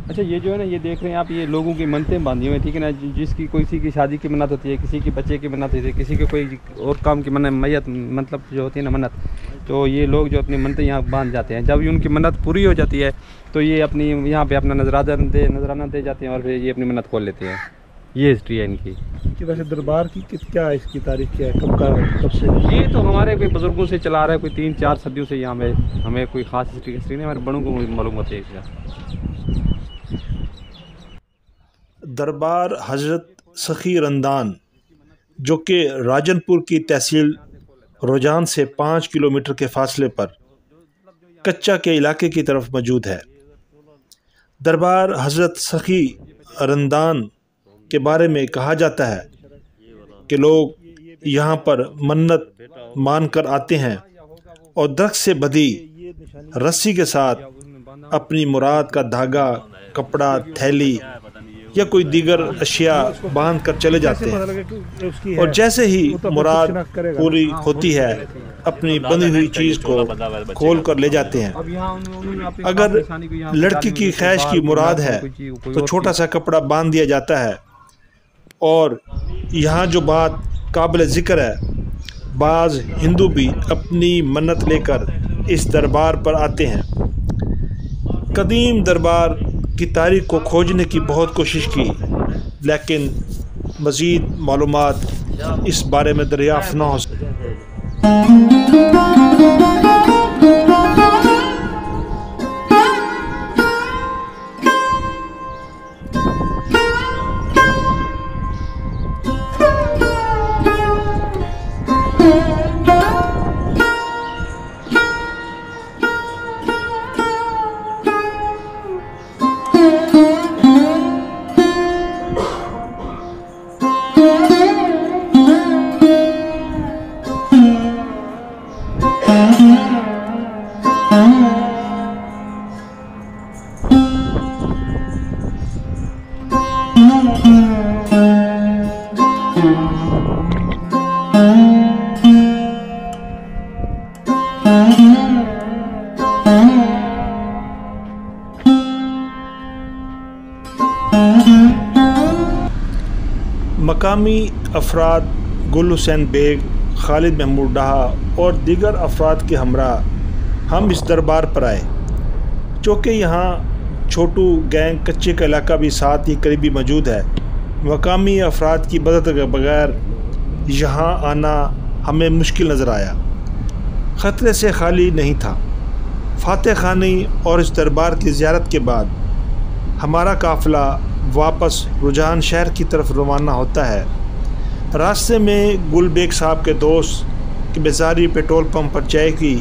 अच्छा, ये जो है ना, ये देख रहे हैं आप, ये लोगों की मन्नतें बांधी हुई हैं, ठीक है ना। जिसकी किसी की शादी की मन्नत होती है, किसी की बच्चे की मन्नत होती है, किसी के कोई और काम की मन्नत, मैयत मतलब जो होती है ना मन्नत, तो ये लोग जो अपनी मन्नतें यहाँ बांध जाते हैं, जब उनकी मन्नत पूरी हो जाती है तो ये अपनी यहाँ पे अपना नजराना दे जाते हैं और फिर ये अपनी मन्नत खोल लेते हैं। ये हिस्ट्री है इनकी। कि वैसे दरबार की क्या है, इसकी तारीख क्या है, कब से? ये तो हमारे कोई बुजुर्गों से चला रहा है, कोई 3-4 सदियों से यहाँ पे। हमें कोई खास हिस्ट्री नहीं, हमारे बड़ों को मालूम होती है इसका। दरबार हज़रत सखी रंदान, जो कि राजनपुर की तहसील रोजान से 5 किलोमीटर के फासले पर कच्चा के इलाके की तरफ मौजूद है। दरबार हज़रत सखी रंदान के बारे में कहा जाता है कि लोग यहाँ पर मन्नत मान कर आते हैं और दरख्त से बधी रस्सी के साथ अपनी मुराद का धागा, कपड़ा, थैली या कोई दीगर अशिया बांध कर चले जाते हैं और जैसे ही मुराद पूरी होती है अपनी बंधी हुई चीज़ को खोल कर ले जाते हैं। अगर लड़की की ख्वाहिश की मुराद है तो छोटा सा कपड़ा बांध दिया जाता है। और यहाँ जो बात काबिल ज़िक्र है, बाज़ हिंदू भी अपनी मन्नत लेकर इस दरबार पर आते हैं। कदीम दरबार की तारीख को खोजने की बहुत कोशिश की, लेकिन मज़ीद मालूमात इस बारे में दरियाफ़्त न हो सकी। मकामी अफराद गुल हुसैन बेग, खालिद महमूद डाहा और दीगर अफराद के हमरा हम इस दरबार पर आए। चूँकि यहाँ छोटू गैंग कच्चे का इलाका भी साथ ही करीबी मौजूद है, मकामी अफराद की मदद के बगैर यहाँ आना हमें मुश्किल नज़र आया। ख़तरे से खाली नहीं था। फातह खानी और इस दरबार की ज़ियारत के बाद हमारा काफ़िला वापस रुझान शहर की तरफ रवाना होता है। रास्ते में गुल बेग साहब के दोस्त की बेजारी पेट्रोल पंप पर चाय की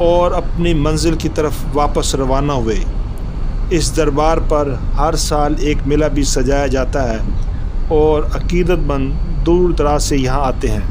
और अपनी मंजिल की तरफ वापस रवाना हुए। इस दरबार पर हर साल एक मेला भी सजाया जाता है और अकीदतमंद दूर दराज से यहाँ आते हैं।